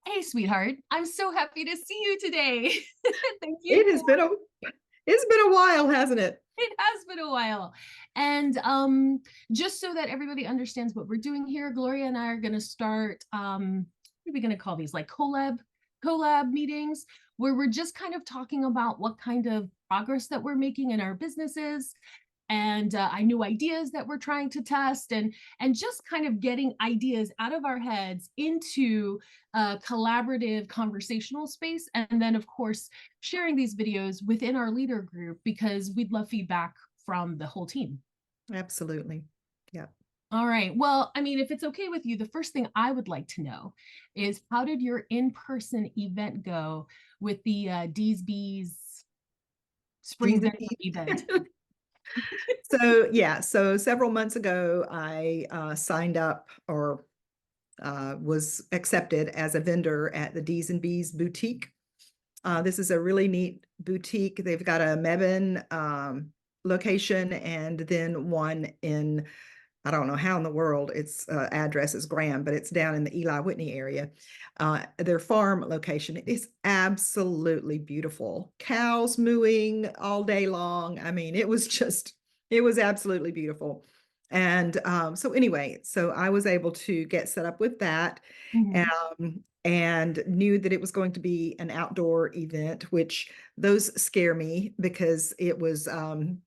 Hey, sweetheart. I'm so happy to see you today. Thank you. It has been a it's been a while, hasn't it? It has been a while. And just so that everybody understands what we're doing here, Gloria and I are going to start, what are we going to call these? Like collab meetings, where we're just kind of talking about what kind of progress that we're making in our businesses and new ideas that we're trying to test and just kind of getting ideas out of our heads into a collaborative conversational space, and then of course sharing these videos within our leader group because we'd love feedback from the whole team. Absolutely. Yeah. All right, well, I mean, if it's okay with you, the first thing I would like to know is how did your in-person event go with the D's Bees Spring G's and Zen event? P's. So several months ago, I signed up or was accepted as a vendor at the D's and B's boutique. This is a really neat boutique. They've got a Mebane location and then one in, I don't know how in the world its address is Graham, but it's down in the Eli Whitney area. Their farm location is absolutely beautiful. Cows mooing all day long. I mean, it was absolutely beautiful. And so anyway, so I was able to get set up with that, Mhm. and knew that it was going to be an outdoor event, which those scare me because it was um,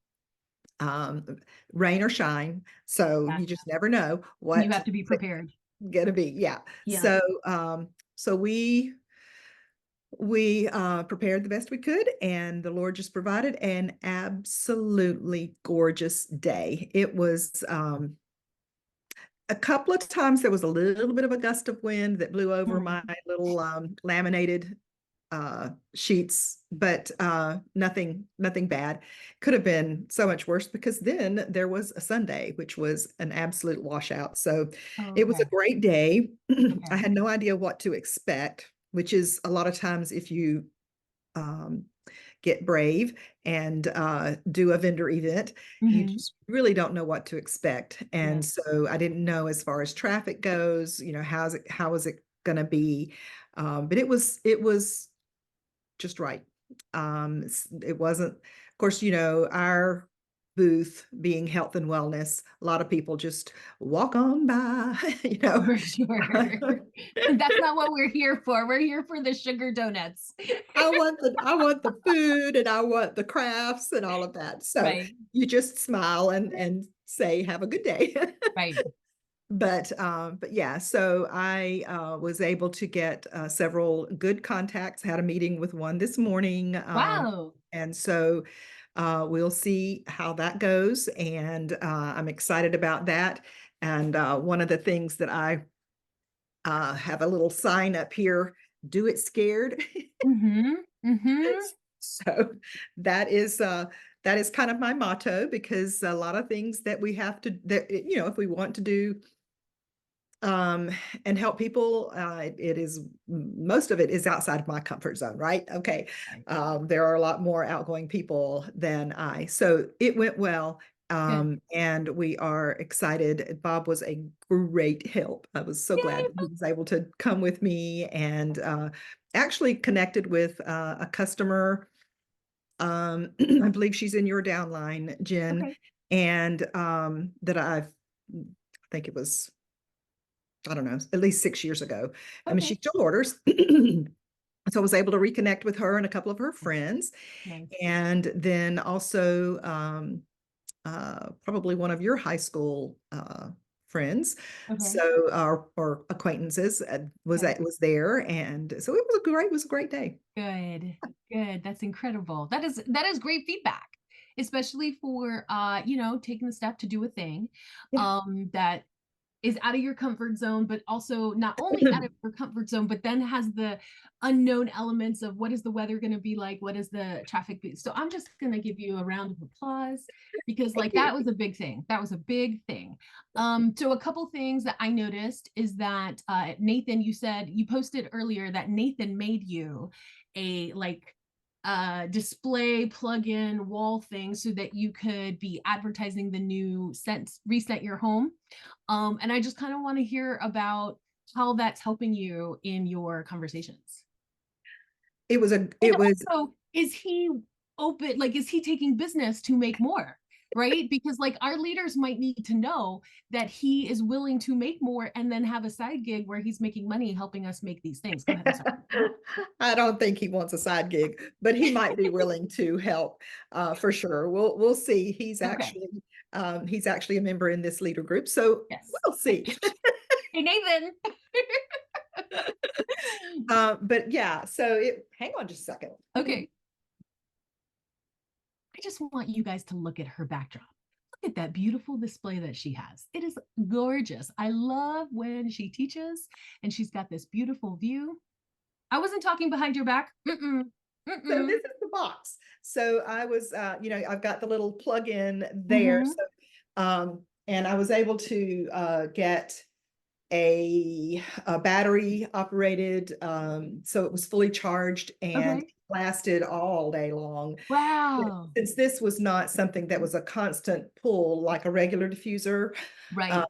rain or shine. So you Gotcha. just never know You what have to be it's prepared. gonna be. Yeah. Yeah. So we prepared the best we could, and the Lord just provided an absolutely gorgeous day. It was a couple of times there was a little bit of a gust of wind that blew over my Mhm. little laminated sheets, but nothing bad. Could have been so much worse because then there was a Sunday, which was an absolute washout. So Oh, it was a okay. great day. I Okay. had no idea what to expect, which is a lot of times if you um, get brave and do a vendor event, you Hmm. just really don't know what to expect. Yeah. And so I didn't know as far as traffic goes, how is it going to be? But it was just right. It wasn't, of course, our booth being health and wellness, a lot of people just walk on by, you know. For sure. That's not what we're here for. We're here for the sugar donuts. I want the food and I want the crafts and all of that. So Right. you just smile and say, have a good day. Right. But yeah, so I was able to get several good contacts, had a meeting with one this morning. Wow. And so we'll see how that goes. And I'm excited about that. And one of the things that I have a little sign up here, do it scared. Hmm. Hmm. So that is kind of my motto, because a lot of things that we have to that if we want to do um and help people, it is, most of it is outside of my comfort zone, right? Okay. Right. There are a lot more outgoing people than I, so it went well. Good. And we are excited. Bob was a great help. I was so glad Yay. that he was able to come with me, and actually connected with a customer. I believe she's in your downline, Jen, Okay. and that I think it was, I don't know, at least 6 years ago. I mean, she Okay. still orders. So I was able to reconnect with her and a couple of her friends. Nice. And then also probably one of your high school friends. Okay. So or acquaintances Okay. was there. And so it was a great day. Good. Good. That's incredible. That is great feedback, especially for taking the step to do a thing Yeah. that is out of your comfort zone, but also not only out of your comfort zone, but then has the unknown elements of what is the weather going to be like, what is the traffic be. So I'm just going to give you a round of applause because Thank like you. that was a big thing. That was a big thing. So a couple things that I noticed is that Nathan, you said you posted earlier that Nathan made you a like display plug-in wall thing so that you could be advertising the new scent reset your home. And I just kind of want to hear about how that's helping you in your conversations. It was And also, is he open, like, is he taking business to make more? Right? Because like our leaders might need to know that he is willing to make more and then have a side gig where he's making money helping us make these things. Go ahead. I'm sorry. I don't think he wants a side gig, but he might be willing to help for sure. We'll see. Okay. He's actually a member in this leader group, so Yes. we'll see. Hey, Nathan. But yeah, hang on just a second. Okay. I just want you guys to look at her backdrop. Look at that beautiful display that she has. It is gorgeous. I love when she teaches and she's got this beautiful view. I wasn't talking behind your back. Mm-mm. So Mm-mm. this is the box. So I was, I've got the little plug-in there. Mm-hmm. And I was able to get a battery operated, so it was fully charged and Okay. lasted all day long. Wow. Since this was not something that was a constant pull like a regular diffuser, uh, Right.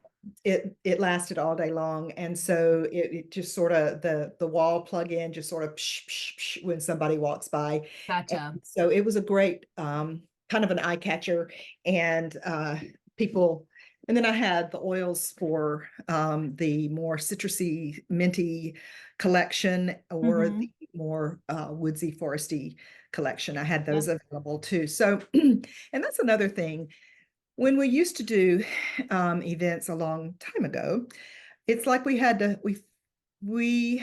it lasted all day long, and so it just sort of the wall plug-in just sort of psh, psh, psh, when somebody walks by, and Gotcha. so it was a great kind of an eye catcher, and people. And then I had the oils for the more citrusy, minty collection, or Mm-hmm. the more woodsy, foresty collection. I had those Yep. available too. So, and that's another thing. When we used to do events a long time ago, it's like we thought we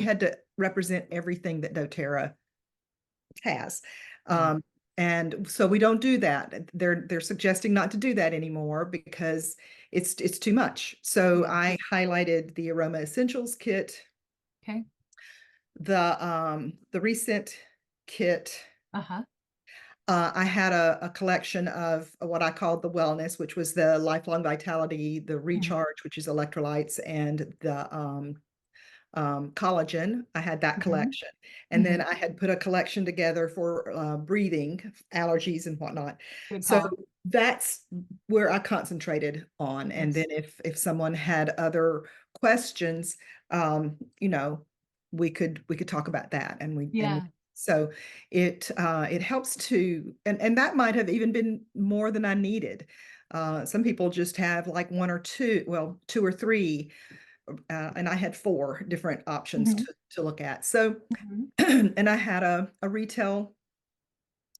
had to represent everything that dōTERRA has. Right. And so we don't do that. They're suggesting not to do that anymore because it's too much. So Yeah. I highlighted the Aroma Essentials kit, Okay. the recent kit. Uh-huh. I had a collection of what I called the wellness, which was the lifelong vitality, the Mm-hmm. recharge, which is electrolytes, and the collagen. I had that Mm-hmm. collection. And Mm-hmm. then I had put a collection together for breathing, allergies and whatnot. Good So call. that's where I concentrated on. And Nice. then if someone had other questions, you know, we could talk about that, Yeah. so it helps to, and that might have even been more than I needed. Some people just have like one or two, well, two or three, and I had four different options Mm-hmm. to look at. So, Mm-hmm. and I had a retail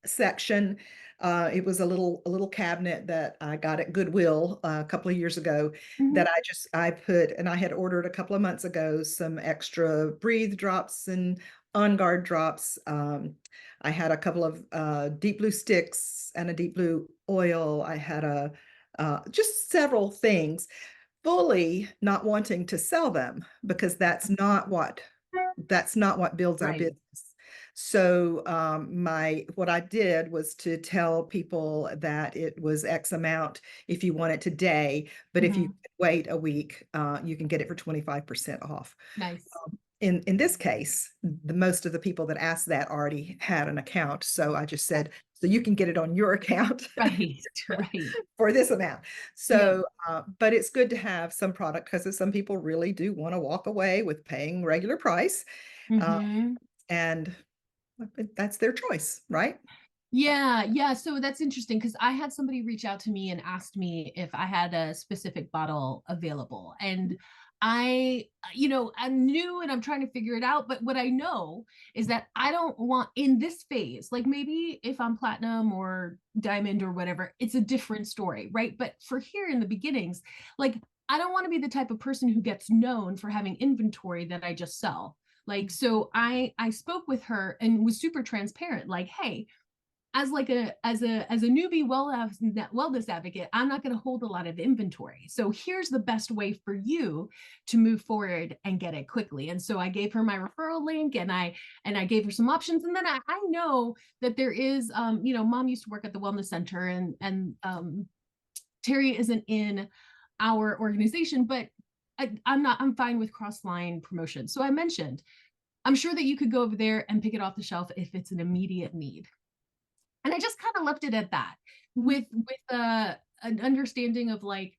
section. It was a little cabinet that I got at Goodwill a couple of years ago, Mm-hmm. that I put, and I had ordered a couple of months ago some extra breathe drops and on guard drops. I had a couple of deep blue sticks and a deep blue oil. I had a just several things, fully not wanting to sell them because that's not what builds our Right. business. So what I did was to tell people that it was X amount if you want it today, but if you Mm-hmm. wait a week, you can get it for 25% off. Nice. In this case, the most of the people that asked that already had an account. So I just said, so you can get it on your account Right. Right. for this amount. Yeah. So, but it's good to have some product because some people really do want to walk away with paying regular price. Uh, Mm-hmm. and that's their choice, right? Yeah, yeah. So that's interesting because I had somebody reach out to me and asked me if I had a specific bottle available. And I'm new and I'm trying to figure it out. But what I know is that I don't want in this phase, like maybe if I'm platinum or diamond or whatever, it's a different story, right? But for here in the beginnings, like I don't want to be the type of person who gets known for having inventory that I just sell. Like, so I spoke with her and was super transparent, like, hey, as a newbie wellness advocate, I'm not going to hold a lot of inventory. So here's the best way for you to move forward and get it quickly. And so I gave her my referral link, and I gave her some options. And then I know that there is, mom used to work at the wellness center, and Terry isn't in our organization, but I'm fine with cross line promotion. So I mentioned, I'm sure that you could go over there and pick it off the shelf if it's an immediate need. And I just kind of left it at that, with an understanding of like,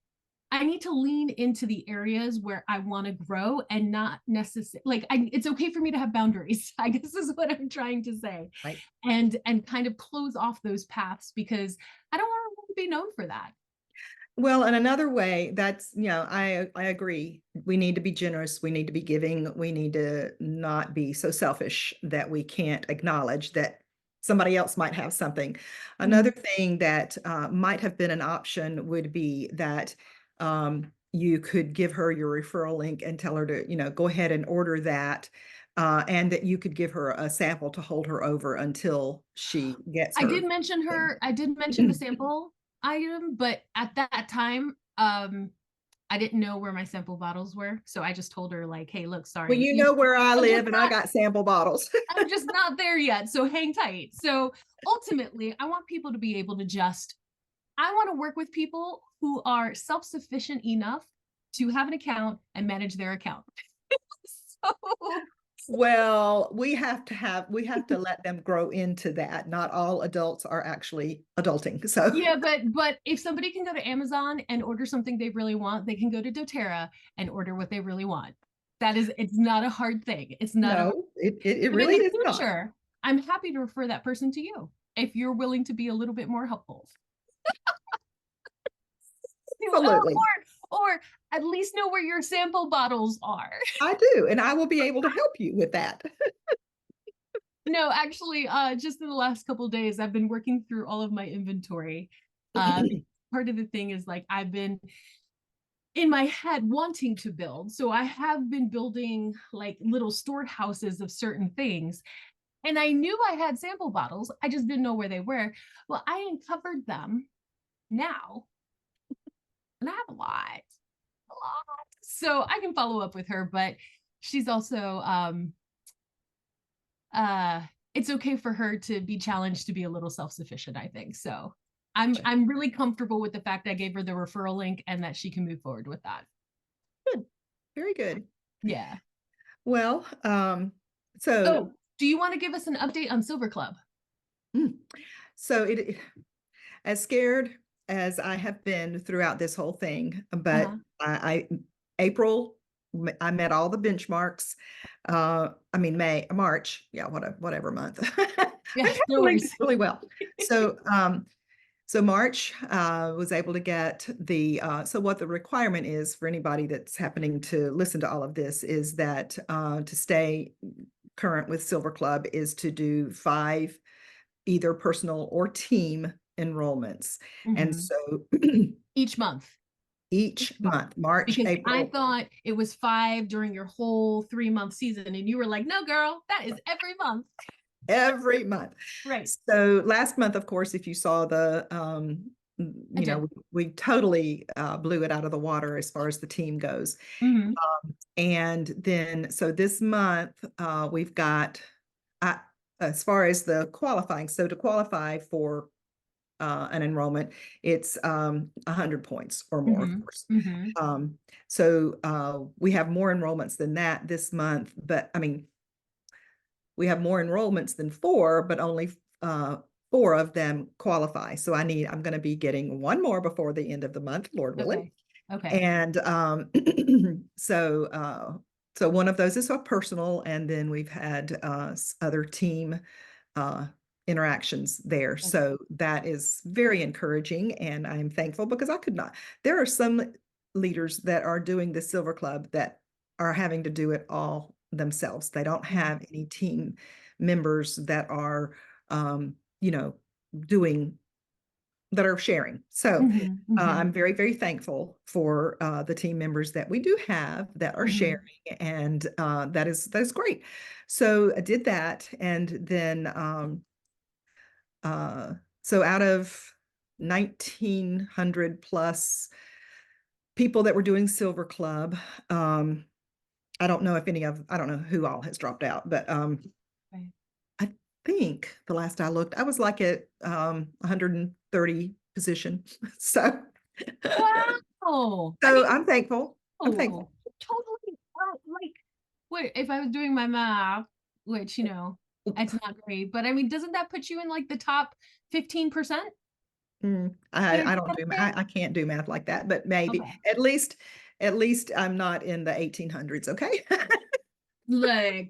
I need to lean into the areas where I want to grow and not necessarily like it's okay for me to have boundaries. I guess is what I'm trying to say. Right. And kind of close off those paths because I don't want to be known for that. Well, and another way that's, I agree. We need to be generous. We need to be giving. We need to not be so selfish that we can't acknowledge that somebody else might have something. Another thing that might have been an option would be that you could give her your referral link and tell her to, go ahead and order that. And that you could give her a sample to hold her over until she gets I did her mention thing. I did mention the sample item, but at that time, I didn't know where my sample bottles were. So I just told her like, hey, look, Well, sorry. you know where I I'm live just and I not, got sample bottles. I'm just not there yet. So hang tight. So ultimately, I want people to be able to I want to work with people who are self-sufficient enough to have an account and manage their account. So Well, we have to let them grow into that. Not all adults are actually adulting. So yeah, but if somebody can go to Amazon and order something they really want, they can go to doTERRA and order what they really want. It's not a hard thing. It's not a hard no, it But in really the is not. future, I'm happy to refer that person to you if you're willing to be a little bit more helpful. Absolutely. Or at least know where your sample bottles are. I do, and I will be able to help you with that. No, actually, just in the last couple of days, I've been working through all of my inventory. Part of the thing is like I've been in my head wanting to build. So I have been building like little storehouses of certain things. And I knew I had sample bottles. I just didn't know where they were. Well, I uncovered them now. And I have a lot. So I can follow up with her, but she's also it's okay for her to be challenged to be a little self-sufficient, I think. So I'm really comfortable with the fact I gave her the referral link and that she can move forward with that. Good. Very good. Yeah. Well, so Oh, do you want to give us an update on Silver Club? so it as scared as I have been throughout this whole thing, but I April, I met all the benchmarks. I mean March, yeah, whatever month. Yeah, I no handled it worries. really well. So March was able to get so what the requirement is for anybody that's happening to listen to all of this is that to stay current with Silver Club is to do 5 either personal or team enrollments. And so Each month. each month, March, Because I April, thought it was 5 during your whole 3-month season, and you were like, no, girl, that is every month. every month. Right. So last month, of course, if you saw we totally blew it out of the water as far as the team goes. And then, so this month, we've got, as far as the qualifying, so to qualify for an enrollment, it's 100 points or more, of course. So we have more enrollments than that this month, but I mean, we have more enrollments than 4, but only 4 of them qualify. So I'm going to be getting 1 more before the end of the month, Lord willing. Okay. And so one of those is a personal, and then we've had other team interactions there. So that is very encouraging, and I'm thankful because I could not. There are some leaders that are doing the Silver Club that are having to do it all themselves. They don't have any team members that are, doing that are sharing. So I'm very, very thankful for the team members that we do have that are sharing, and that is great. So I did that, and then so out of 1,900 plus people that were doing Silver Club, I don't know who all has dropped out, but I think the last I looked, I was like at 130 position. So Wow. so I'm thankful. I'm thankful. Totally. Like, wait, if I was doing my math, which, it's not great, but I mean, doesn't that put you in like the top 15%? I don't do Okay. I can't do math like that, but maybe Okay. at least I'm not in the 1800s, okay? Look,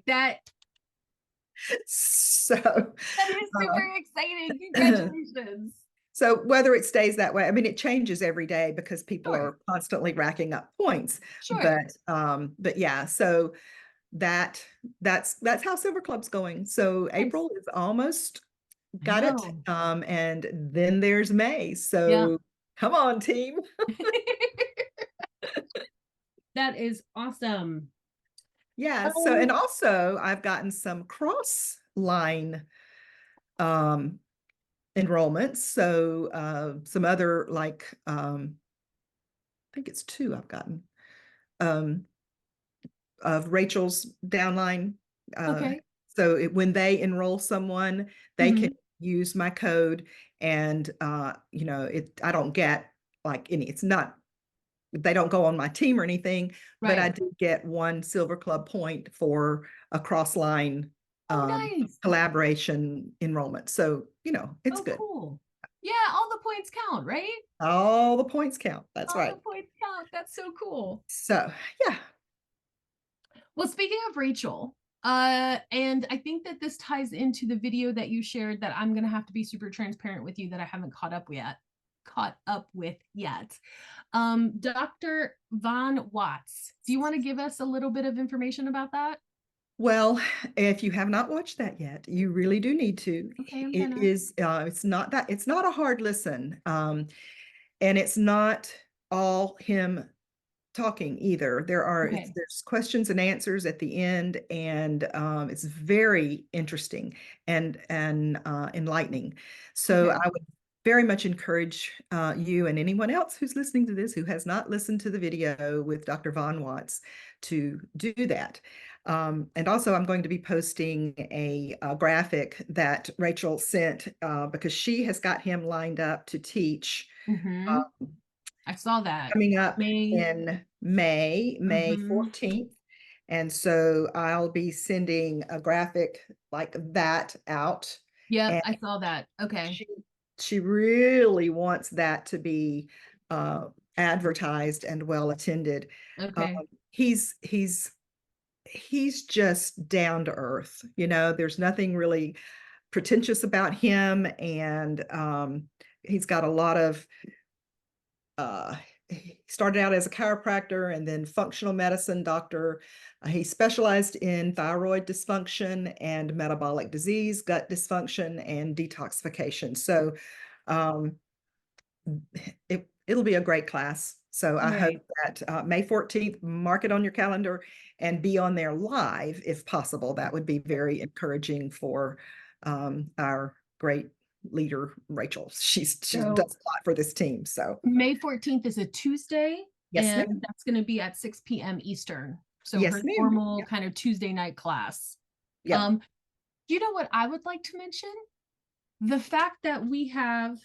So, that is uh, super exciting. Congratulations. so whether it stays that way, I mean, it changes every day because people Sure. are constantly racking up points. Sure. But yeah, so that's how Silver Club's going. So Nice. April is almost I got it. know. And then there's May. Yeah. So come on, team. That is awesome. Yeah. So, Um, and also I've gotten some cross line um enrollments. So some other like I think it's two I've gotten um of Rachel's downline. Uh okay. so when they enroll someone, they can Hmm. use my code and I don't get like any, it's not, they don't go on my team or anything, but I Right. do get one Silver Club point for a cross line Oh, nice. collaboration enrollment. So, it's Oh, good. cool. Yeah, all the points count, right? All the points count. That's All the right. points count. That's so cool. So, yeah. Well, speaking of Rachel, and I think that this ties into the video that you shared that I'm gonna have to be super transparent with you that I haven't caught up with yet. Dr. Von Watts, do you want to give us a little bit of information about that? Well, if you have not watched that yet, you really do need to. Okay, I'm It gonna. is, it's not a hard listen. And it's not all him talking either. Okay. There's questions and answers at the end, and it's very interesting and enlightening. So Okay. I would very much encourage you and anyone else who's listening to this who has not listened to the video with Dr. Von Watts to do that. And also, I'm going to be posting a graphic that Rachel sent because she has got him lined up to teach Mm-hmm. uh, I saw that. coming up May. in May Mm-hmm. 14th. And so I'll be sending a graphic like that out. Yep, And I saw that. Okay. she she really wants that to be uh, advertised and well attended. Um, Okay. he's just down to earth. There's nothing really pretentious about him, and he's got a lot of he started out as a chiropractor and then functional medicine doctor. He specialized in thyroid dysfunction and metabolic disease, gut dysfunction, and detoxification. So um, it'll be a great class. So I hope Right. that May 14th, mark it on your calendar and be on there live if possible. That would be very encouraging for our great leader, Rachel. She does a So lot for this team. So May 14th is a Tuesday, yes, and ma'am. that's going to be at 6 p.m. Eastern. So her Yes, ma'am. normal Yeah. kind of Tuesday night class. Yep. Um, you know what I would like to mention? The fact that we have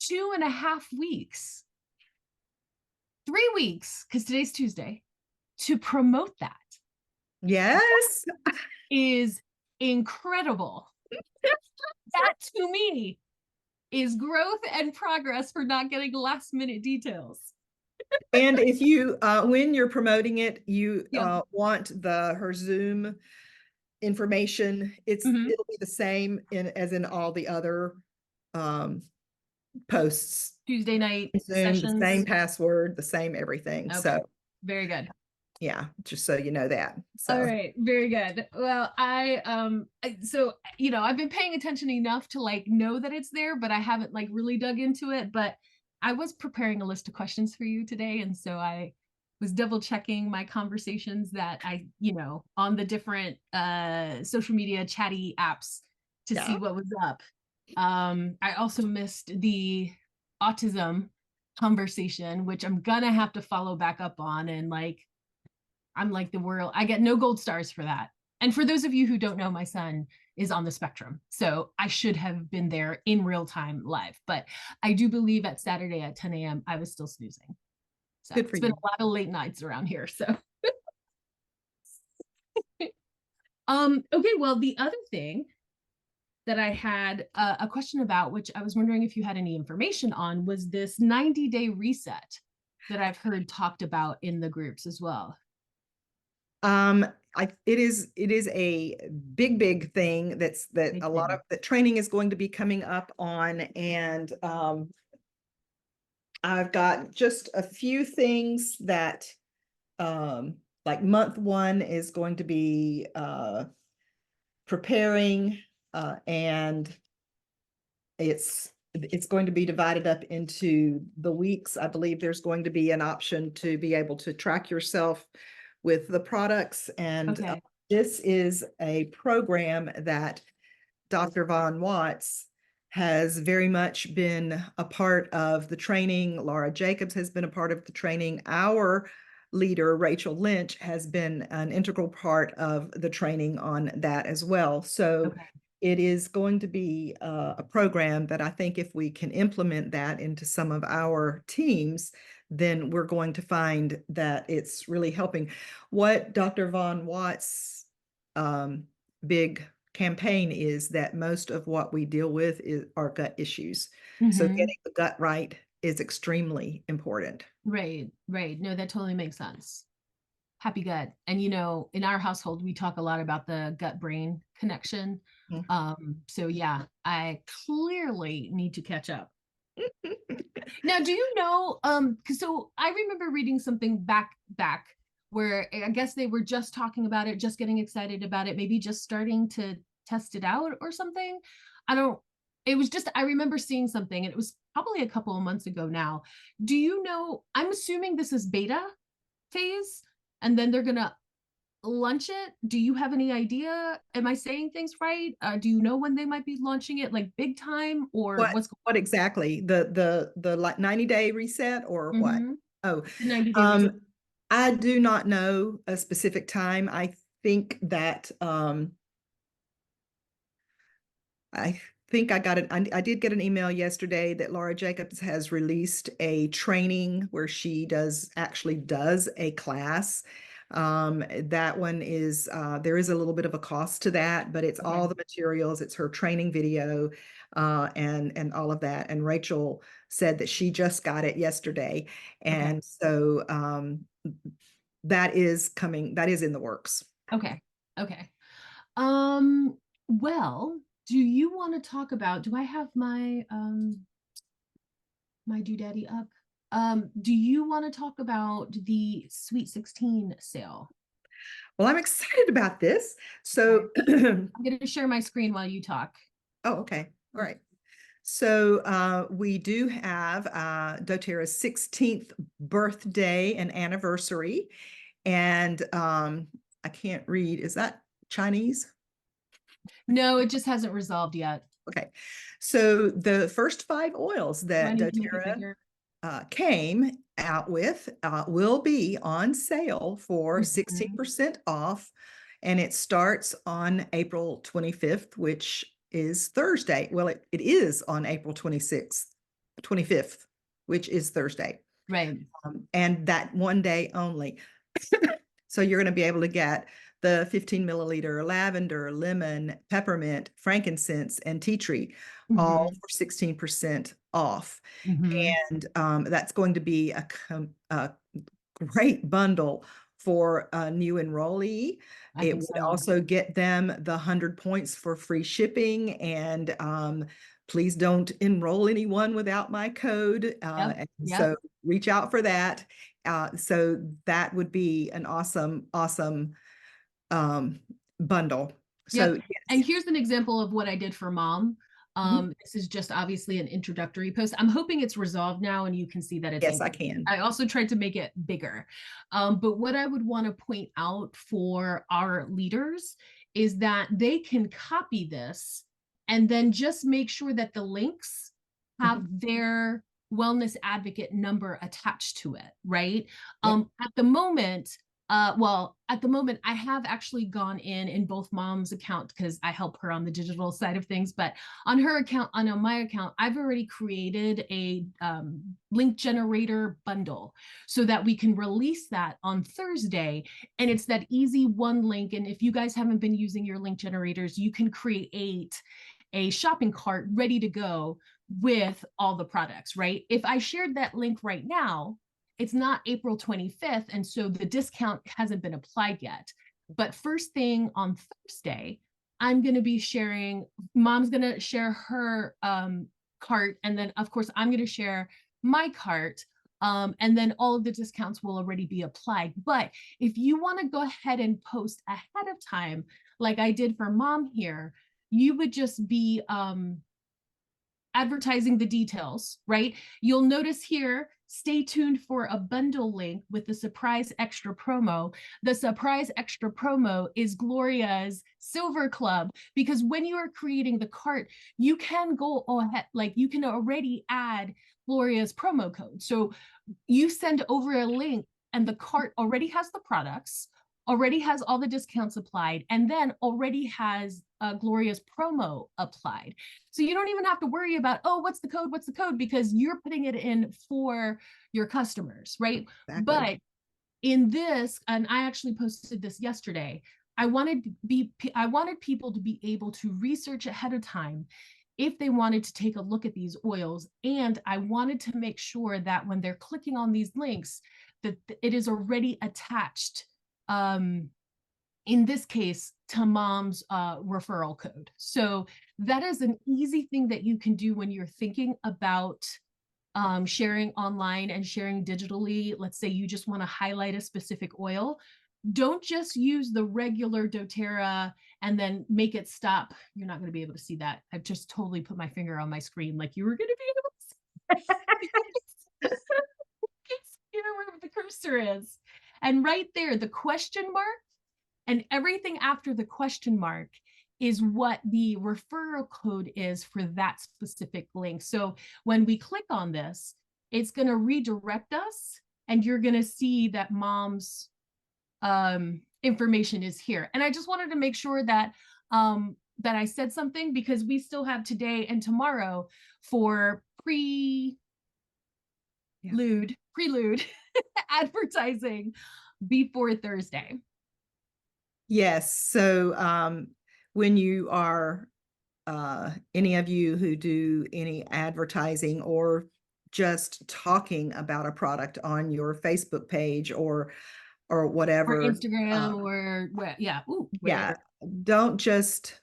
2.5 weeks, 3 weeks, because today's Tuesday, to promote that Yes. is incredible. That to me is growth and progress for not getting last minute details. And if you, when you're promoting it, you Yep. want her Zoom information, Mm-hmm. it'll be the same as in all the other um, posts. Tuesday night Zoom, the same sessions. password, the same everything. Okay. So Very good. yeah, just so you know that. All So right, very good. Well, so I've been paying attention enough to like know that it's there, but I haven't like really dug into it. But I was preparing a list of questions for you today, and so I was double checking my conversations that on the different social media chatty apps to see yeah. what was up. I also missed the autism conversation, which I'm gonna have to follow back up on, and like I'm like the world. I get no gold stars for that. And for those of you who don't know, my son is on the spectrum. So I should have been there in real time live. But I do believe at Saturday at 10 a.m., I was still snoozing. So Good for it's been you. a lot of late nights around here. So okay, well, the other thing that I had a question about, which I was wondering if you had any information on, was this 90-day reset that I've heard talked about in the groups as well. Um, it is a big thing that Big a lot thing. of the training is going to be coming up on, and I've got just a few things that like month one is going to be preparing, and it's going to be divided up into the weeks. I believe there's going to be an option to be able to track yourself with the products. And Okay. this is a program that Dr. Von Watts has very much been a part of the training. Laura Jacobs has been a part of the training. Our leader, Rachel Lynch, has been an integral part of the training on that as well. So Okay. it is going to be a program that I think if we can implement that into some of our teams, then we're going to find that it's really helping. What Dr. Von Watts' big campaign is that most of what we deal with are gut issues. So Mm-hmm. getting the gut right is extremely important. Right, right. No, that totally makes sense. Happy gut. And you know, in our household, we talk a lot about the gut brain connection. Mhm. So yeah, I clearly need to catch up. Now, do you know, because so I remember reading something back where I guess they were just talking about it, just getting excited about it, maybe just starting to test it out or something. I don't, it was just, I remember seeing something and it was probably a couple of months ago now. Do you know, I'm assuming this is beta phase and then they're gonna launch it. Do you have any idea? Am I saying things right? Do you know when they might be launching it, like big time, or what's What exactly? The like 90-day reset or going what? on? Oh, The 90-day reset. um, I do not know a specific time. I think that I think I did get an email yesterday that Laura Jacobs has released a training where she actually does a class. That one is, there is a little bit of a cost to that, but it's Okay. all the materials, it's her training video, and all of that. And Rachel said that she just got it yesterday. Okay. And so, that is coming, that is in the works. Okay. Okay. Um, well, do you want to talk about, do I have my doodaddy up? Do you want to talk about the Sweet 16 sale? Well, I'm excited about this. Okay. So, I'm going to share my screen while you talk. oh, okay. All right. So we do have dōTERRA's 16th birthday and anniversary. And I can't read. Is that Chinese? No, it just hasn't resolved yet. Okay. So the first 5 oils Do I that need to make it dōTERRA bigger? came out with will be on sale for Mhm. 16% off. And it starts on April 25th, which is Thursday. Well, it is on April 26th, 25th, which is Thursday. Right. And that one day only. So you're going to be able to get the 15 milliliter lavender, lemon, peppermint, frankincense, and tea tree, all Mhm. for 16% off. Mhm. And that's going to be a great bundle for a new enrollee. I It think would so. also get them the 100 points for free shipping. And please don't enroll anyone without my code. Yep. And Yep. so reach out for that. So that would be an awesome um, bundle. So Yep. And yes, here's an example of what I did for mom. Mhm. This is just obviously an introductory post. I'm hoping it's resolved now and you can see that it's Yes, I included. can. I also tried to make it bigger. But what I would want to point out for our leaders is that they can copy this and then just make sure that the links have Mhm. their wellness advocate number attached to it, right? Yep. At the moment, well, at the moment, I have actually gone in both mom's account because I help her on the digital side of things, but on her account, on my account, I've already created a link generator bundle so that we can release that on Thursday. And it's that easy one link. And if you guys haven't been using your link generators, you can create a shopping cart ready to go with all the products, right? If I shared that link right now, it's not April 25th, and so the discount hasn't been applied yet. But first thing on Thursday, I'm going to be sharing, mom's going to share her cart, and then of course I'm going to share my cart, and then all of the discounts will already be applied. But if you want to go ahead and post ahead of time, like I did for mom here, you would just be advertising the details, right? You'll notice here, stay tuned for a bundle link with the surprise extra promo. The surprise extra promo is Gloria's Silver Club, because when you are creating the cart, you can go ahead, like you can already add Gloria's promo code. So you send over a link and the cart already has the products, already has all the discounts applied, and then already has Gloria's promo applied. So you don't even have to worry about, oh, what's the code? What's the code? Because you're putting it in for your customers, right? Exactly. But in this, and I actually posted this yesterday, I wanted people to be able to research ahead of time if they wanted to take a look at these oils. And I wanted to make sure that when they're clicking on these links, that it is already attached, in this case, to mom's referral code. So that is an easy thing that you can do when you're thinking about sharing online and sharing digitally. Let's say you just want to highlight a specific oil. Don't just use the regular doTERRA and then make it stop. You're not going to be able to see that. I've just totally put my finger on my screen like you were going to be able to see. It's here where the cursor is. And right there, the question mark and everything after the question mark is what the referral code is for that specific link. So when we click on this, it's going to redirect us, and you're going to see that mom's information is here. And I just wanted to make sure that that I said something, because we still have today and tomorrow for prelude advertising before Thursday. Yes. So when you are, any of you who do any advertising or just talking about a product on your Facebook page or whatever, or Instagram, or yeah, ooh, yeah, whatever. don't just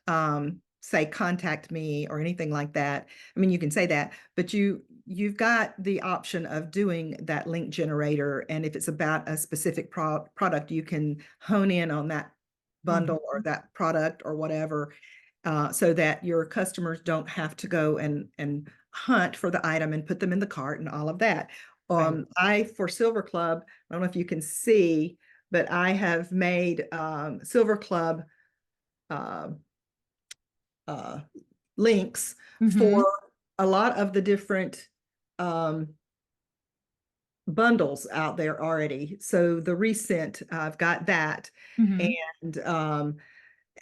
say contact me or anything like that. I mean, you can say that, but you've got the option of doing that link generator, and if it's about a specific product, you can hone in on that bundle or that product or whatever, so that your customers don't have to go and hunt for the item and put them in the cart and all of that. Right. For Silver Club, I don't know if you can see, but I have made Silver Club links for a lot of the different bundles out there already. So the recent, I've got that. And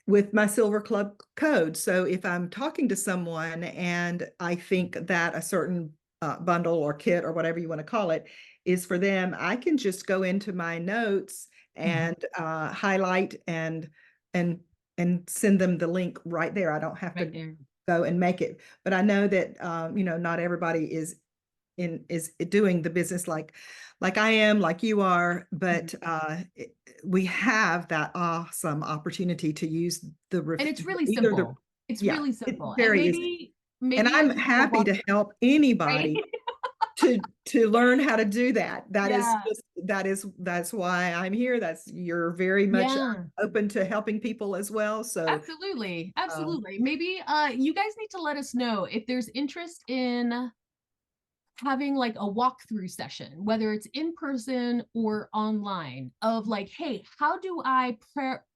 with my Silver Club code. So if I'm talking to someone and I think that a certain bundle or kit or whatever you want to call it is for them, I can just go into my notes and highlight and send them the link right there. I don't have to go and make it. But I know that not everybody is doing the business like I am, like you are, but we have that awesome opportunity to use and it's really simple. It's really simple. And maybe and I'm happy to help anybody to learn how to do that. That's why I'm here. You're very much open to helping people as well. So absolutely. Maybe you guys need to let us know if there's interest in having like a walkthrough session, whether it's in person or online, of like, hey, how do I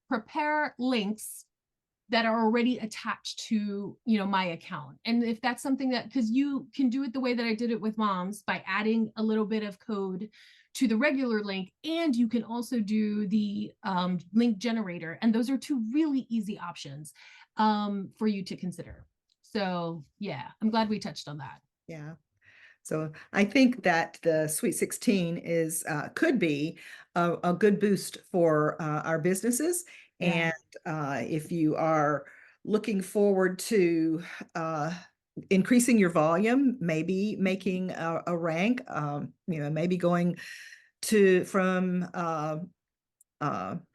prepare links that are already attached to my account? And if that's something that, because you can do it the way that I did it with mom's by adding a little bit of code to the regular link, and you can also do the link generator, and those are two really easy options for you to consider. So yeah, I'm glad we touched on that. Yeah. So I think that the Sweet 16 could be a good boost for our businesses. And if you are looking forward to increasing your volume, maybe making a rank, maybe going from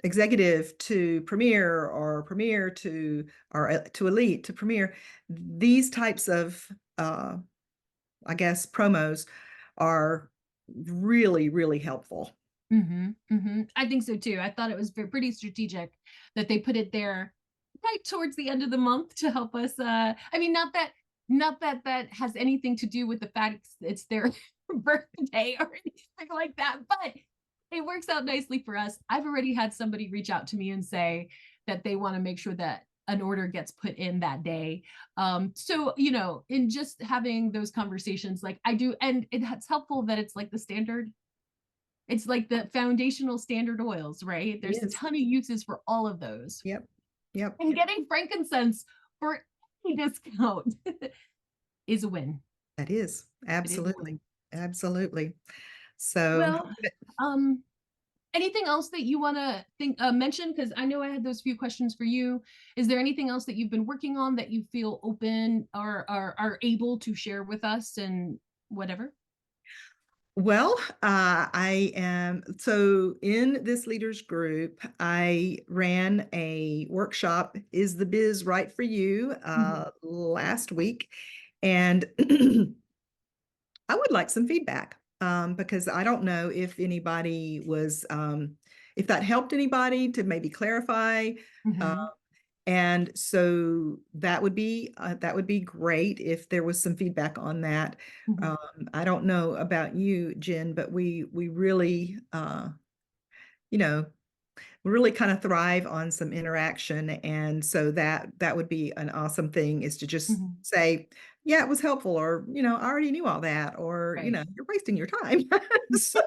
executive to premier, or premier to, or to elite to premier. These types of I guess promos are really, really helpful. I think so too. I thought it was pretty strategic that they put it there right towards the end of the month to help us. I mean, not that that has anything to do with the fact it's their birthday or anything like that, but it works out nicely for us. I've already had somebody reach out to me and say that they want to make sure that an order gets put in that day. So, in just having those conversations, like I do, and it's helpful that it's like the standard, it's like the foundational standard oils, right? There's a ton of uses for all of those. Yep. Yep. And getting frankincense for any discount is a win. That is absolutely, absolutely. So, well, anything else that you want to mention? Because I know I had those few questions for you. Is there anything else that you've been working on that you feel open or are able to share with us and whatever? well, I am, so in this leaders group, I ran a workshop, Is the Biz Right for You, last week. And I would like some feedback, because I don't know if anybody was, if that helped anybody to maybe clarify. And so that would be great if there was some feedback on that. I don't know about you, Jen, but we really, really kind of thrive on some interaction. And so that would be an awesome thing, is to just say, yeah, it was helpful, or, I already knew all that, or, Right. you're wasting your time. So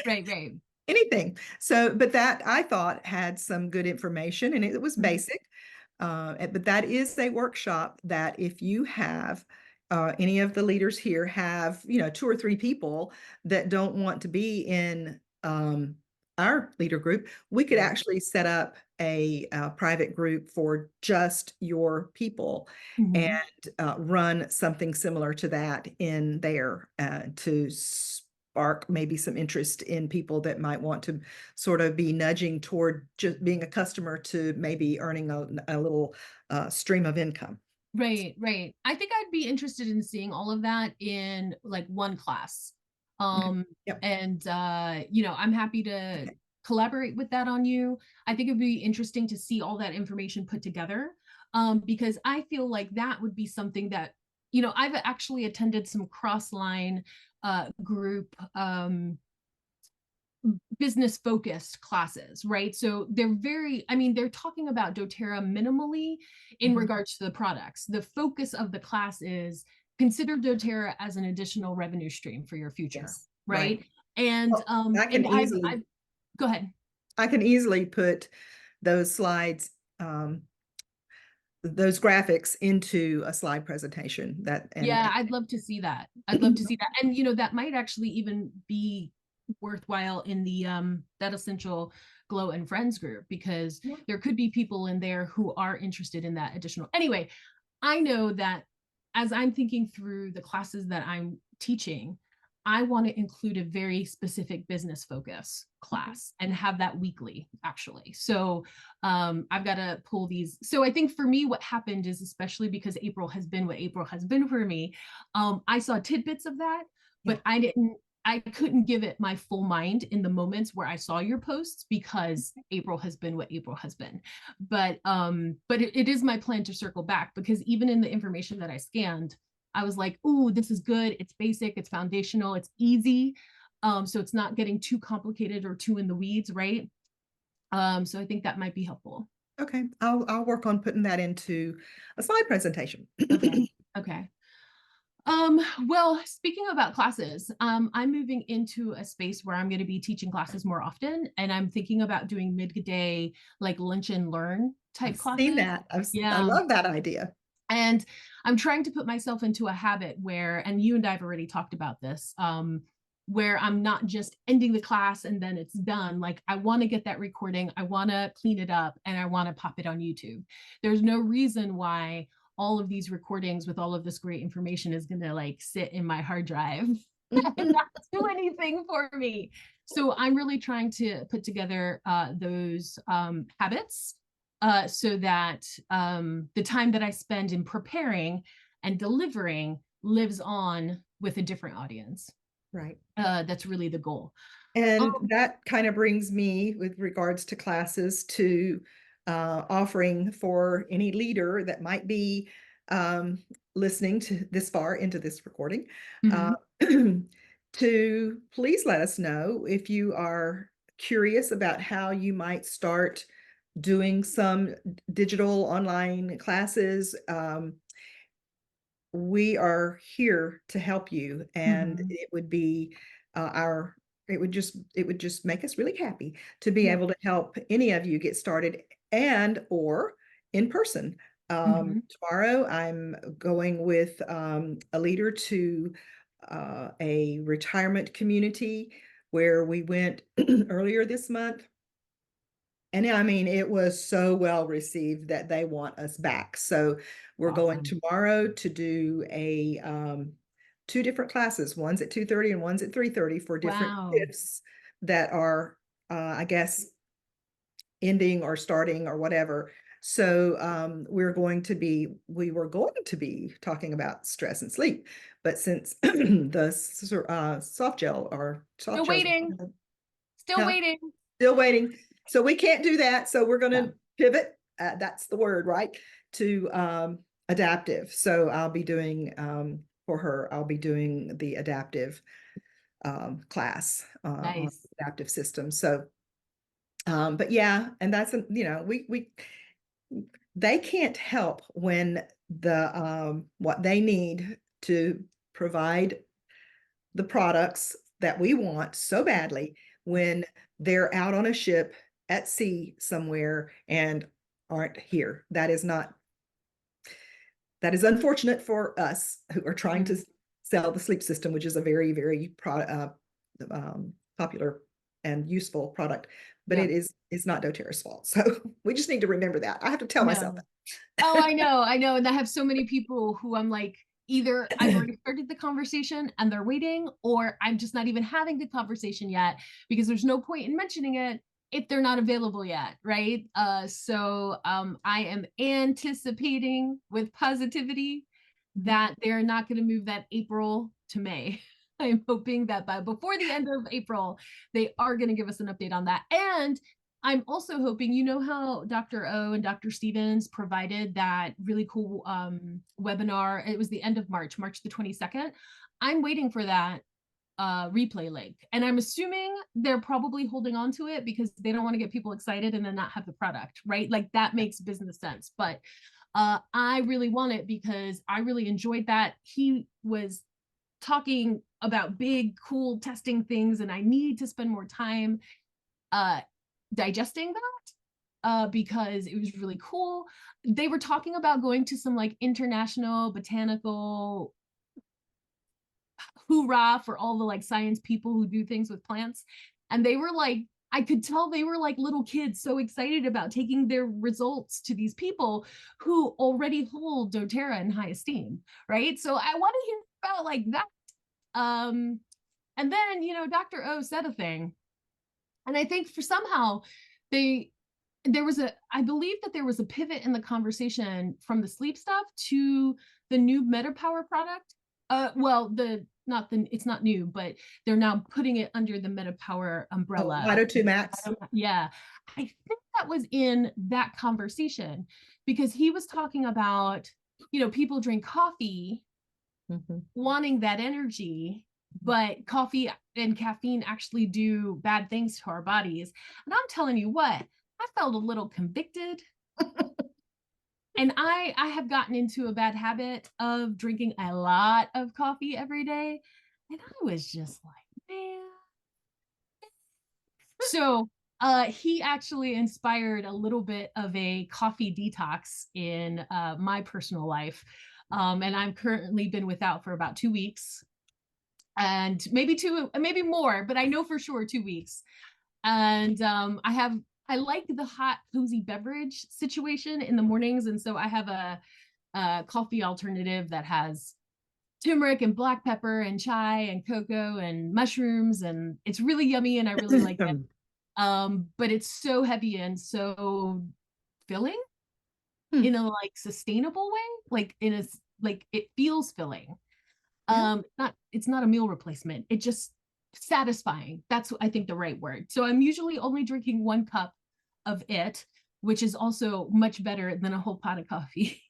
right. anything. So, but that I thought had some good information, and it was basic. But that is a workshop that if you have any of the leaders here have, 2 or 3 people that don't want to be in our leader group, we could actually set up a private group for just your people, and run something similar to that in there, to spark maybe some interest in people that might want to sort of be nudging toward just being a customer to maybe earning a little stream of income. Right. I think I'd be interested in seeing all of that in like one class. Yep. And I'm happy to collaborate with that on you. I think it'd be interesting to see all that information put together. Because I feel like that would be something that, I've actually attended some cross-line group business focused classes, right? So they're talking about doTERRA minimally in regards to the products. The focus of the class is consider doTERRA as an additional revenue stream for your future, right? And well, I go ahead. I can easily put those slides, those graphics into a slide presentation. Yeah, I'd love to see that. I'd love to see that. And that might actually even be worthwhile in the that Essential Glō and Friends group, because there could be people in there who are interested in that additional. Anyway, I know that as I'm thinking through the classes that I'm teaching, I want to include a very specific business focus class and have that weekly, actually. So I've got to pull these. So I think for me, what happened is, especially because April has been what April has been for me, I saw tidbits of that, but I couldn't give it my full mind in the moments where I saw your posts, because April has been what April has been. But it is my plan to circle back, because even in the information that I scanned, I was like, "Ooh, this is good. It's basic, it's foundational, it's easy." So it's not getting too complicated or too in the weeds, right? So I think that might be helpful. Okay, I'll work on putting that into a slide presentation. Okay. Well, speaking about classes, I'm moving into a space where I'm going to be teaching classes more often, and I'm thinking about doing midday, like lunch and learn type classes. Seen that. I love that idea. And I'm trying to put myself into a habit where, and you and I have already talked about this, where I'm not just ending the class and then it's done. Like, I want to get that recording, I want to clean it up, and I want to pop it on YouTube. There's no reason why all of these recordings with all of this great information is going to like sit in my hard drive and not do anything for me. So I'm really trying to put together those habits so that the time that I spend in preparing and delivering lives on with a different audience. Right. That's really the goal. And that kind of brings me, with regards to classes, to offering for any leader that might be listening to this far into this recording, to please let us know if you are curious about how you might start doing some digital online classes. We are here to help you, and it would be it would just make us really happy to be able to help any of you get started, and or in person. Tomorrow I'm going with a leader to a retirement community where we went earlier this month. And I mean, it was so well received that they want us back. So we're going tomorrow to do a 2 different classes. One's at 2:30 and one's at 3:30 for different shifts that are, I guess, ending or starting or whatever. So we were going to be talking about stress and sleep, but since the soft gel or soft Still gels, waiting. Still huh? waiting. Still waiting. So we can't do that. So we're going to pivot. That's the word, right? To adaptive. So I'll be doing for her, I'll be doing the adaptive class on adaptive systems. So, but yeah, and that's, you know, they can't help when the what they need to provide the products that we want so badly when they're out on a ship at sea somewhere and aren't here. That is unfortunate for us who are trying to sell the sleep system, which is a very, very popular and useful product, but it's not dōTERRA's fault. So we just need to remember that. I have to tell myself that. Oh, I know. And I have so many people who I'm like, either I've already started the conversation and they're waiting, or I'm just not even having the conversation yet because there's no point in mentioning it if they're not available yet, right? So I am anticipating with positivity that they're not going to move that April to May. I'm hoping that before the end of April, they are going to give us an update on that. And I'm also hoping, you know how Dr. O and Dr. Stevens provided that really cool webinar. It was the end of March the 22nd. I'm waiting for that replay link. And I'm assuming they're probably holding on to it because they don't want to get people excited and then not have the product, right? Like that makes business sense. But I really want it because I really enjoyed that. He was talking about big, cool testing things, and I need to spend more time digesting that because it was really cool. They were talking about going to some like international botanical hoorah for all the like science people who do things with plants. And they were like, I could tell they were like little kids so excited about taking their results to these people who already hold dōTERRA in high esteem, right? So I want to hear about like that. And then, you know, Dr. O said a thing, and I think for somehow I believe that there was a pivot in the conversation from the sleep stuff to the new MetaPower product. It's not new, but they're now putting it under the MetaPower umbrella. Vital 2 Max. Yeah. I think that was in that conversation because he was talking about, you know, people drink coffee wanting that energy, but coffee and caffeine actually do bad things to our bodies. And I'm telling you what, I felt a little convicted. And I have gotten into a bad habit of drinking a lot of coffee every day. And I was just like, man. So he actually inspired a little bit of a coffee detox in my personal life. And I've currently been without for about 2 weeks. and maybe two, maybe more, but I know for sure 2 weeks. And I like the hot, cozy beverage situation in the mornings. And so I have a coffee alternative that has turmeric and black pepper and chai and cocoa and mushrooms. And it's really yummy and I really like it. But it's so heavy and so filling in a like sustainable way, like in a, like it feels filling. It's not a meal replacement. It just satisfying. That's I think the right word. So I'm usually only drinking 1 cup of it, which is also much better than a whole pot of coffee.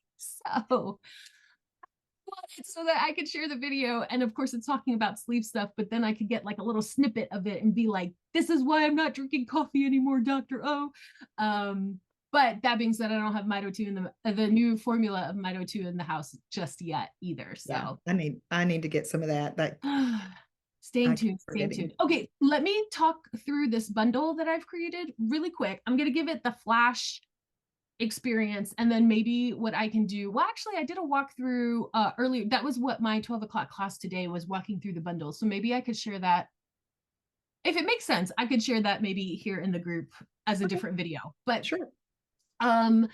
So that I could share the video. And of course, it's talking about sleep stuff, but then I could get like a little snippet of it and be like, this is why I'm not drinking coffee anymore, Dr. O. But that being said, I don't have Mito 2 in the new formula of Mito 2 in the house just yet either. So yeah, I need to get some of that. But staying tuned. Okay, let me talk through this bundle that I've created really quick. I'm gonna give it the flash experience and then maybe what I can do. Well, actually, I did a walkthrough earlier. That was what my 12 o'clock class today was, walking through the bundle. So maybe I could share that. If it makes sense, I could share that maybe here in the group as a different video. But sure. Had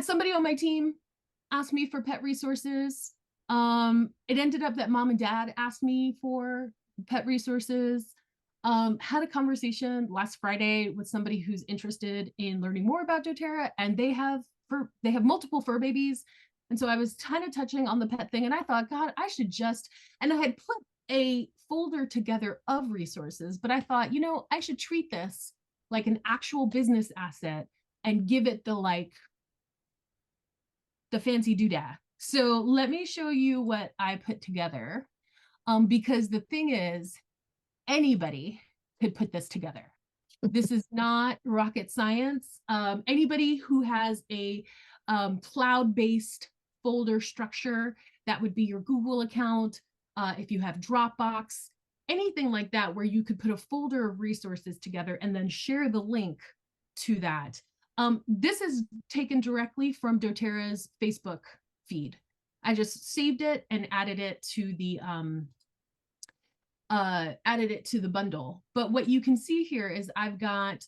somebody on my team ask me for pet resources. It ended up that mom and dad asked me for pet resources. Had a conversation last Friday with somebody who's interested in learning more about dōTERRA, and they have multiple fur babies. And so I was kind of touching on the pet thing, and I thought, God, I should just, and I had put a folder together of resources, but I thought, you know, I should treat this like an actual business asset and give it the fancy doodah. So let me show you what I put together. Because the thing is, anybody could put this together. This is not rocket science. Anybody who has a cloud-based folder structure, that would be your Google account. If you have Dropbox, anything like that, where you could put a folder of resources together and then share the link to that. This is taken directly from dōTERRA's Facebook feed. I just saved it and added it to the bundle. But what you can see here is I've got,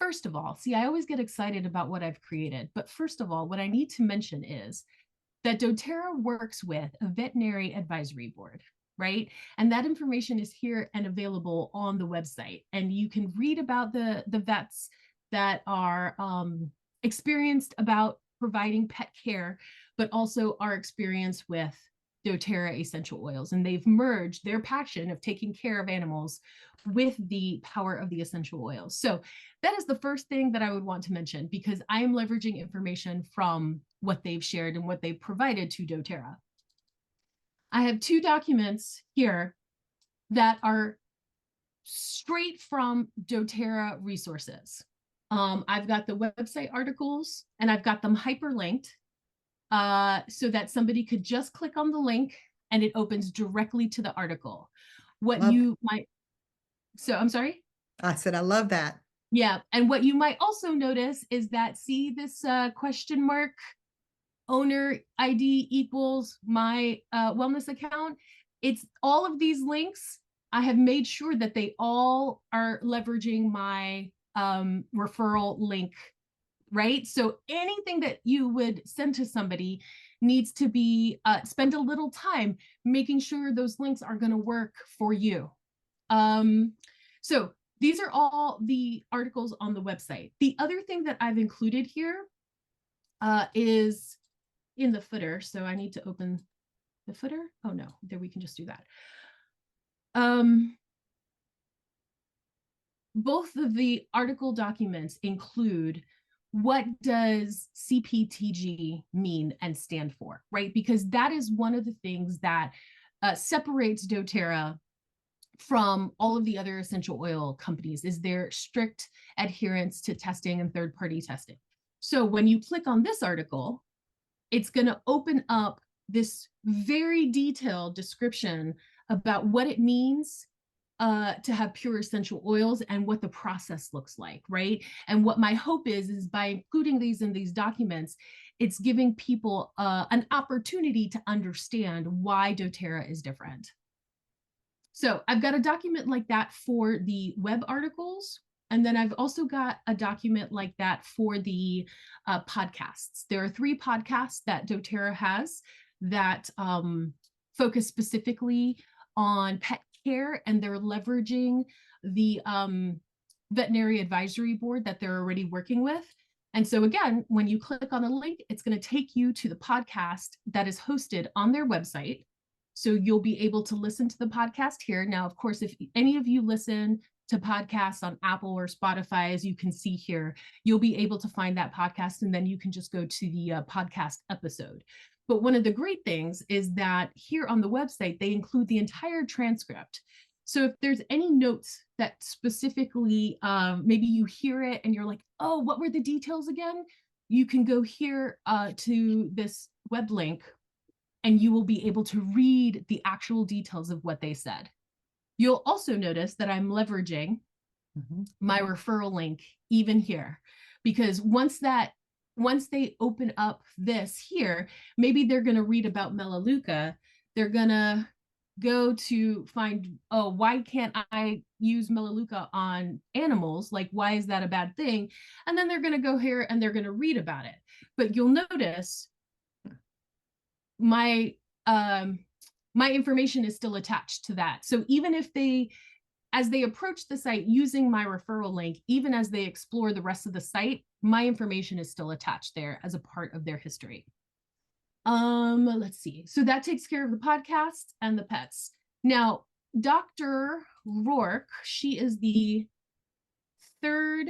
first of all, see, I always get excited about what I've created. But first of all, what I need to mention is that dōTERRA works with a veterinary advisory board, right? And that information is here and available on the website. And you can read about the vets that are experienced about providing pet care, but also our experience with dōTERRA essential oils. And they've merged their passion of taking care of animals with the power of the essential oils. So that is the first thing that I would want to mention, because I am leveraging information from what they've shared and what they've provided to dōTERRA. I have 2 documents here that are straight from dōTERRA resources. I've got the website articles and I've got them hyperlinked so that somebody could just click on the link and it opens directly to the article. I'm sorry? I said, I love that. Yeah. And what you might also notice is that, see this question mark, owner ID equals my wellness account. It's all of these links. I have made sure that they all are leveraging my referral link, right? So anything that you would send to somebody needs to be, spend a little time making sure those links are going to work for you. So these are all the articles on the website. The other thing that I've included here is in the footer. So I need to open the footer. Oh no, there, we can just do that. Both of the article documents include what does CPTG mean and stand for, right? Because that is one of the things that separates dōTERRA from all of the other essential oil companies, is their strict adherence to testing and third-party testing. So when you click on this article, it's going to open up this very detailed description about what it means to have pure essential oils and what the process looks like, right? And what my hope is by including these in these documents, it's giving people an opportunity to understand why doTERRA is different. So I've got a document like that for the web articles. And then I've also got a document like that for the podcasts. There are 3 podcasts that doTERRA has that focus specifically on pet care, and they're leveraging the veterinary advisory board that they're already working with. And so again, when you click on a link, it's going to take you to the podcast that is hosted on their website. So you'll be able to listen to the podcast here. Now, of course, if any of you listen to podcasts on Apple or Spotify, as you can see here, you'll be able to find that podcast, and then you can just go to the podcast episode. But one of the great things is that here on the website, they include the entire transcript. So if there's any notes that specifically, maybe you hear it and you're like, oh, what were the details again? You can go here to this web link, and you will be able to read the actual details of what they said. You'll also notice that I'm leveraging my referral link even here, because once they open up this here, maybe they're going to read about Melaleuca. They're going to go to find, oh, why can't I use Melaleuca on animals? Like, why is that a bad thing? And then they're going to go here and they're going to read about it. But you'll notice my my information is still attached to that. So even if as they approach the site using my referral link, even as they explore the rest of the site, my information is still attached there as a part of their history. Let's see. So that takes care of the podcast and the pets. Now, Dr. Rourke, she is the 3rd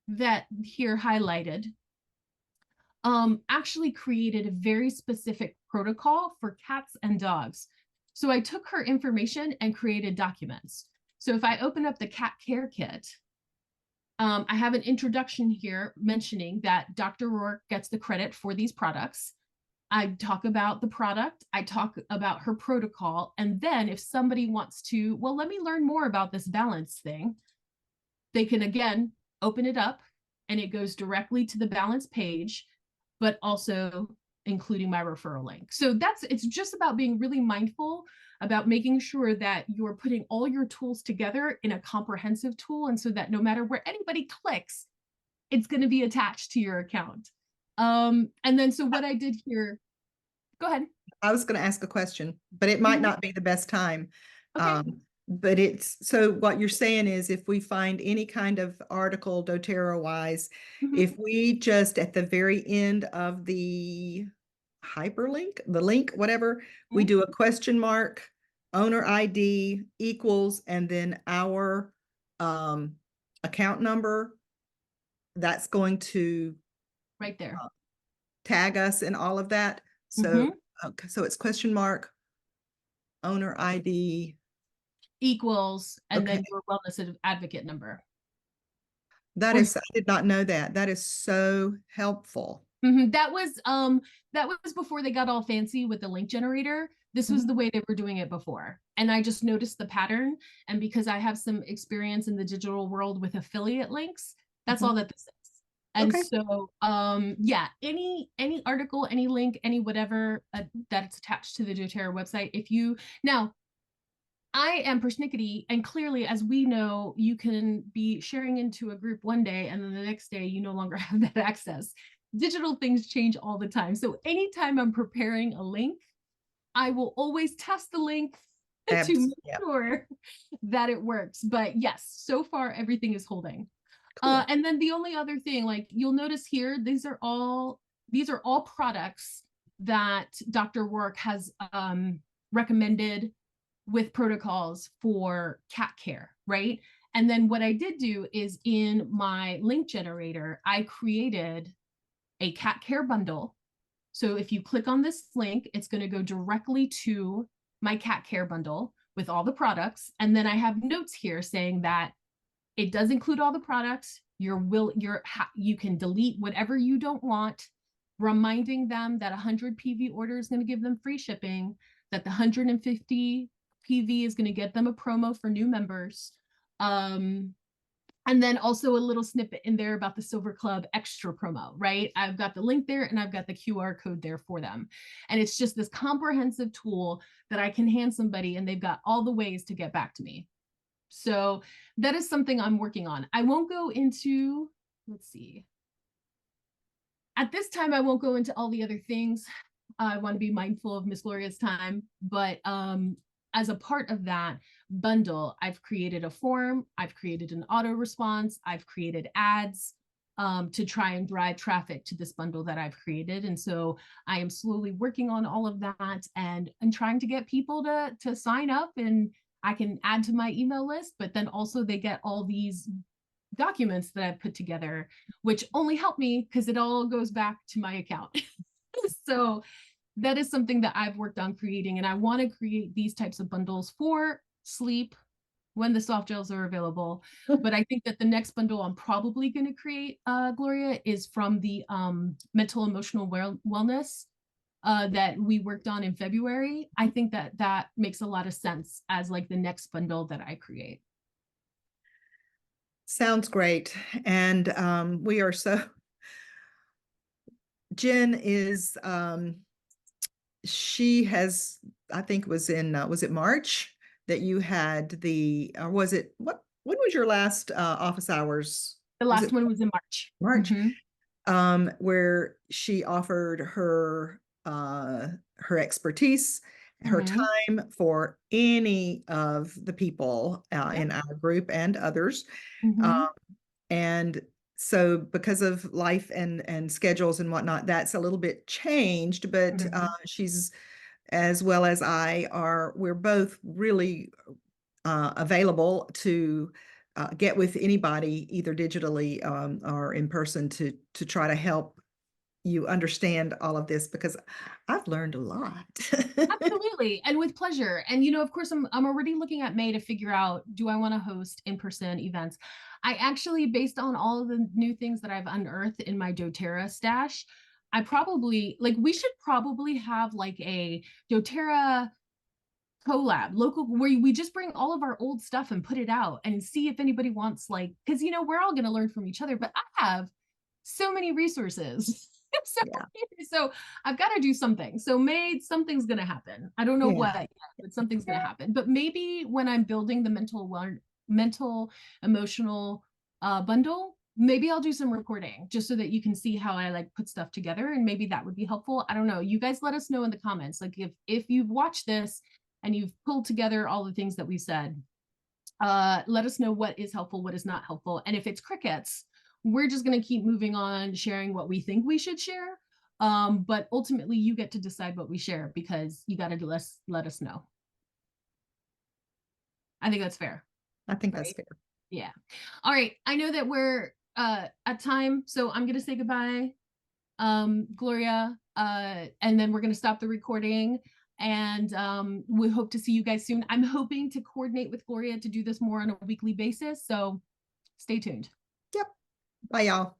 vet here highlighted, actually created a very specific protocol for cats and dogs. So I took her information and created documents. So if I open up the cat care kit, I have an introduction here mentioning that Dr. Rourke gets the credit for these products. I talk about the product, I talk about her protocol, and then if somebody wants to, well, let me learn more about this balance thing, they can again open it up and it goes directly to the balance page, but also including my referral link. So it's just about being really mindful about making sure that you're putting all your tools together in a comprehensive tool, and so that no matter where anybody clicks, it's going to be attached to your account. And then so what I did here, go ahead. I was going to ask a question, but it might not be the best time. Okay. But so what you're saying is if we find any kind of article doTERRA wise, if we just at the very end of the hyperlink, the link, whatever, we do a question mark, owner ID equals, and then our account number, that's going to right there tag us in all of that. So, so it's question mark, owner ID equals, and then your wellness advocate number. That is, I did not know that. That is so helpful. That was before they got all fancy with the link generator. This was the way they were doing it before. And I just noticed the pattern. And because I have some experience in the digital world with affiliate links, that's all that this is. And so, yeah, any article, any link, any whatever that's attached to the doTERRA website. Now, I am persnickety, and clearly, as we know, you can be sharing into a group one day, and then the next day you no longer have that access. Digital things change all the time. So anytime I'm preparing a link, I will always test the link to make sure that it works. But yes, so far everything is holding. Cool. And then the only other thing, like you'll notice here, these are all products that Dr. Rourke has recommended with protocols for cat care, right? And then what I did do is in my link generator, I created a cat care bundle. So if you click on this link, it's going to go directly to my cat care bundle with all the products. And then I have notes here saying that it does include all the products. You can delete whatever you don't want, reminding them that 100 PV order is going to give them free shipping, that the 150 PV is going to get them a promo for new members. And then also a little snippet in there about the Silver Club extra promo, right? I've got the link there and I've got the QR code there for them. And it's just this comprehensive tool that I can hand somebody and they've got all the ways to get back to me. So that is something I'm working on. I won't go into, let's see. At this time, I won't go into all the other things. I want to be mindful of Miss Gloria's time, but as a part of that bundle, I've created a form, I've created an auto response, I've created ads to try and drive traffic to this bundle that I've created. And so I am slowly working on all of that and trying to get people to sign up, and I can add to my email list, but then also they get all these documents that I've put together, which only help me because it all goes back to my account. So that is something that I've worked on creating, and I want to create these types of bundles for sleep when the soft gels are available. But I think that the next bundle I'm probably going to create, Gloria, is from the mental emotional wellness that we worked on in February. I think that that makes a lot of sense as like the next bundle that I create. Sounds great. And we are so, Jen is, she has, I think it was it March that you had the, or was it, when was your last office hours? The last one was in March. March, Mhm. where she offered her her expertise, her Mhm. time for any of the people Yep. in our group and others. Mhm. And so because of life and schedules and whatnot, that's a little bit changed, but Mhm. she's, as well as I are, we're both really available to get with anybody, either digitally or in person, to try to help you understand all of this, because I've learned a lot. Absolutely. And with pleasure. And, you know, of course, I'm already looking at May to figure out, do I want to host in-person events? I actually, based on all of the new things that I've unearthed in my dōTERRA stash, I probably, like, we should probably have like a dōTERRA collab local where we just bring all of our old stuff and put it out and see if anybody wants, like, because, you know, we're all going to learn from each other, but I have so many resources. so, Yeah. so I've got to do something. So May, something's going to happen. I don't know Yeah. what yet, but something's going to happen. But maybe when I'm building the mental emotional bundle, maybe I'll do some recording just so that you can see how I like put stuff together, and maybe that would be helpful. I don't know. You guys let us know in the comments, like if you've watched this and you've pulled together all the things that we said. Let us know what is helpful, what is not helpful. And if it's crickets, we're just going to keep moving on, sharing what we think we should share. But ultimately, you get to decide what we share because you got to let us know. I think that's fair. I think Right? that's fair. Yeah. All right. I know that we're at time, so I'm going to say goodbye, Gloria, and then we're going to stop the recording. And we hope to see you guys soon. I'm hoping to coordinate with Gloria to do this more on a weekly basis. So stay tuned. Yep. Bye, y'all.